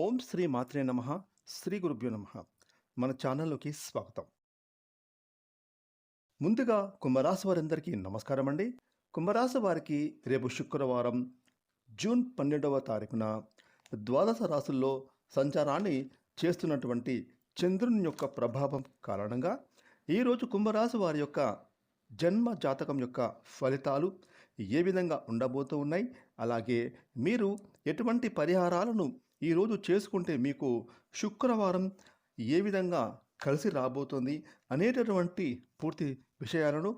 ఓం శ్రీ మాత్రే నమః. శ్రీ గురుభ్యో నమః. మన ఛానల్‌లోకి స్వాగతం. ముందుగా కుంభరాశి వారందరికీ నమస్కారం అండి. కుంభరాశి వారికి రేపు శుక్రవారం జూన్ 12వ తారీఖున ద్వాదశ రాశుల్లో సంచారాన్ని చేస్తున్నటువంటి చంద్రుని యొక్క ప్రభావం కారణంగా ఈరోజు కుంభరాశి వారి యొక్క జన్మ జాతకం యొక్క ఫలితాలు ఏ విధంగా ఉండబోతూ ఉన్నాయి, అలాగే మీరు ఎటువంటి పరిహారాలను ఈరోజు చేసుకుంటే మీకు శుక్రవారం ఏ విధంగా కలిసి రాబోతుంది అనేటటువంటి పూర్తి విషయాలను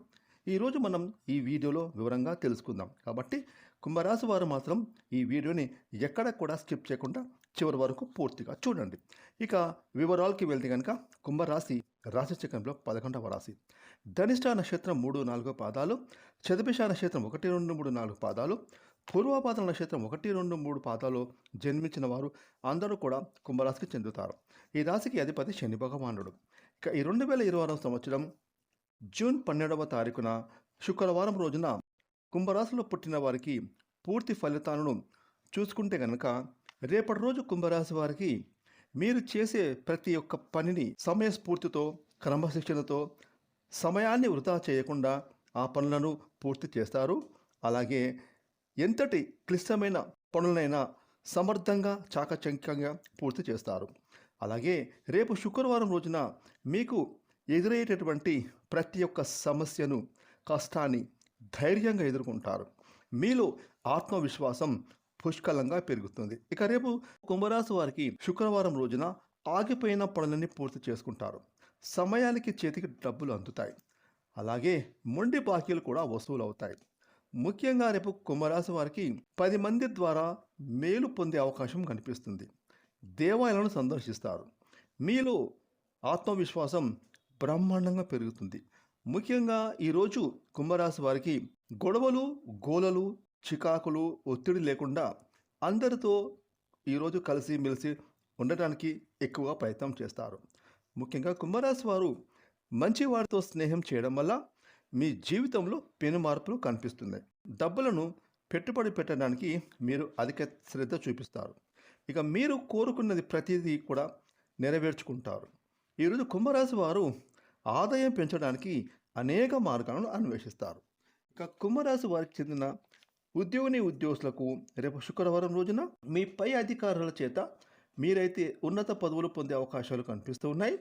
ఈరోజు మనం ఈ వీడియోలో వివరంగా తెలుసుకుందాం. కాబట్టి కుంభరాశి వారు మాత్రం ఈ వీడియోని ఎక్కడ కూడా స్కిప్ చేయకుండా చివరి వరకు పూర్తిగా చూడండి. ఇక వివరాలకి వెళ్తే కనుక కుంభరాశి రాశి చక్రంలో 11వ రాశి. ధనిష్ట నక్షత్రం 3-4 పాదాలు, శతభిష నక్షత్రం 1-2-3-4 పాదాలు, పూర్వపాద నక్షత్రం 1-2-3 పాదాలు జన్మించిన వారు అందరూ కూడా కుంభరాశికి చెందుతారు. ఈ రాశికి అధిపతి శని భగవానుడు. ఇక ఈ 2026 సంవత్సరం జూన్ 12వ తారీఖున శుక్రవారం రోజున కుంభరాశిలో పుట్టిన వారికి పూర్తి ఫలితాలను చూసుకుంటే కనుక రేపటి రోజు కుంభరాశి వారికి మీరు చేసే ప్రతి ఒక్క పనిని సమయస్ఫూర్తితో, క్రమశిక్షణతో, సమయాన్ని వృధా చేయకుండా ఆ పనులను పూర్తి చేస్తారు. అలాగే ఎంతటి క్లిష్టమైన పనులైనా సమర్థంగా, చాకచక్యంగా పూర్తి చేస్తారు. అలాగే రేపు శుక్రవారం రోజున మీకు ఎదురయ్యేటటువంటి ప్రతి ఒక్క సమస్యను, కష్టాన్ని ధైర్యంగా ఎదుర్కొంటారు. మీలో ఆత్మవిశ్వాసం పుష్కలంగా పెరుగుతుంది. ఇక రేపు కుంభరాశి వారికి శుక్రవారం రోజున ఆగిపోయిన పనులన్నీ పూర్తి చేసుకుంటారు. సమయానికి చేతికి డబ్బులు అందుతాయి. అలాగే మొండి బాకీలు కూడా వసూలు అవుతాయి. ముఖ్యంగా రేపు కుంభరాశి వారికి 10 మంది ద్వారా మేలు పొందే అవకాశం కనిపిస్తుంది. దేవాలయాలను సందర్శిస్తారు. మీలో ఆత్మవిశ్వాసం బ్రహ్మాండంగా పెరుగుతుంది. ముఖ్యంగా ఈరోజు కుంభరాశి వారికి గొడవలు, గోలలు, చికాకులు, ఒత్తిడి లేకుండా అందరితో ఈరోజు కలిసిమెలిసి ఉండటానికి ఎక్కువగా ప్రయత్నం చేస్తారు. ముఖ్యంగా కుంభరాశి వారు మంచి వారితో స్నేహం చేయడం వల్ల మీ జీవితంలో పెను మార్పులు కనిపిస్తున్నాయి. డబ్బులను పెట్టుబడి పెట్టడానికి మీరు అధిక శ్రద్ధ చూపిస్తారు. ఇక మీరు కోరుకున్నది ప్రతిదీ కూడా నెరవేర్చుకుంటారు. ఈరోజు కుంభరాశి వారు ఆదాయం పెంచడానికి అనేక మార్గాలను అన్వేషిస్తారు. ఇక కుంభరాశి వారికి చెందిన ఉద్యోగులకు రేపు శుక్రవారం రోజున మీ పై అధికారుల చేత మీరైతే ఉన్నత పదవులు పొందే అవకాశాలు కనిపిస్తూ ఉన్నాయి.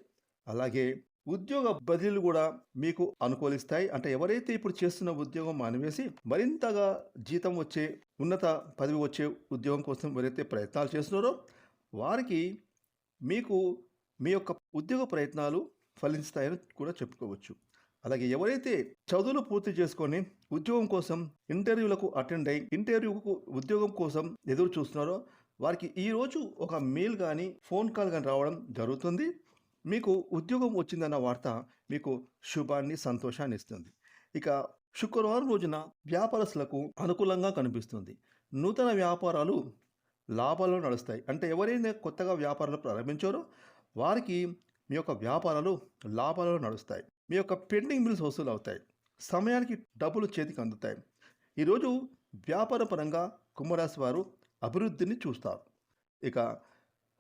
అలాగే ఉద్యోగ బదిలీలు కూడా మీకు అనుకూలిస్తాయి. అంటే ఎవరైతే ఇప్పుడు చేస్తున్న ఉద్యోగం మానివేసి మరింతగా జీతం వచ్చే, ఉన్నత పదవి వచ్చే ఉద్యోగం కోసం ఎవరైతే ప్రయత్నాలు చేస్తున్నారో వారికి మీకు మీ యొక్క ఉద్యోగ ప్రయత్నాలు ఫలిస్తాయని కూడా చెప్పుకోవచ్చు. అలాగే ఎవరైతే చదువులు పూర్తి చేసుకొని ఉద్యోగం కోసం ఇంటర్వ్యూలకు అటెండ్ అయ్యి ఉద్యోగం కోసం ఎదురు చూస్తున్నారో వారికి ఈరోజు ఒక మెయిల్ కానీ, ఫోన్ కాల్ కానీ రావడం జరుగుతుంది. మీకు ఉద్యోగం వచ్చిందన్న వార్త మీకు శుభాన్ని, సంతోషాన్ని ఇస్తుంది. ఇక శుక్రవారం రోజున వ్యాపారస్తులకు అనుకూలంగా కనిపిస్తుంది. నూతన వ్యాపారాలు లాభాల్లో నడుస్తాయి. అంటే ఎవరైనా కొత్తగా వ్యాపారాలు ప్రారంభించారో వారికి మీ యొక్క వ్యాపారాలు లాభాలలో నడుస్తాయి. మీ యొక్క పెండింగ్ బిల్స్ వసూలు అవుతాయి. సమయానికి డబ్బులు చేతికి అందుతాయి. ఈరోజు వ్యాపార పరంగా కుంభరాశి వారు అభివృద్ధిని చూస్తారు. ఇక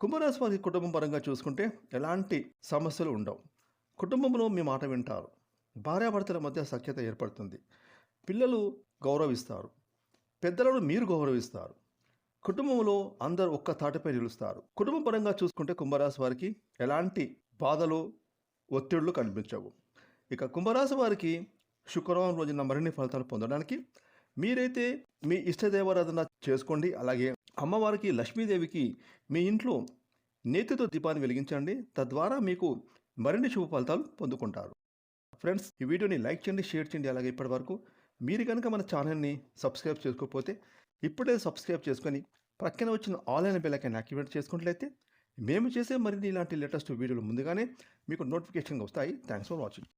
కుంభరాశి వారి కుటుంబం పరంగా చూసుకుంటే ఎలాంటి సమస్యలు ఉండవు. కుటుంబంలో మీ మాట వింటారు. భార్యాభర్తల మధ్య సఖ్యత ఏర్పడుతుంది. పిల్లలు గౌరవిస్తారు. పెద్దలను మీరు గౌరవిస్తారు. కుటుంబంలో అందరూ ఒక్క తాటిపై నిలుస్తారు. కుటుంబ పరంగా చూసుకుంటే కుంభరాశి వారికి ఎలాంటి బాధలు, ఒత్తిళ్లు కనిపించవు. ఇక కుంభరాశి వారికి శుక్రవారం రోజున మరిన్ని ఫలితాలు పొందడానికి మీరైతే మీ ఇష్టదేవారాధన చేసుకోండి. అలాగే అమ్మవారికి, లక్ష్మీదేవికి మీ ఇంట్లో నేతితో దీపాన్ని వెలిగించండి. తద్వారా మీకు మరిన్ని శుభ ఫలితాలు పొందుకుంటారు. ఫ్రెండ్స్, ఈ వీడియోని లైక్ చేయండి, షేర్ చేయండి. అలాగే ఇప్పటి వరకు మీరు కనుక మన ఛానల్ని సబ్స్క్రైబ్ చేసుకోకపోతే ఇప్పుడే సబ్స్క్రైబ్ చేసుకొని ప్రక్కన వచ్చిన ఆల్ అనే బెల్ ఐకాన్ యాక్టివేట్ చేసుకున్నట్లయితే మేము చేసే మరిన్ని ఇలాంటి లేటెస్ట్ వీడియోలు ముందుగానే మీకు నోటిఫికేషన్గా వస్తాయి. Thanks for watching.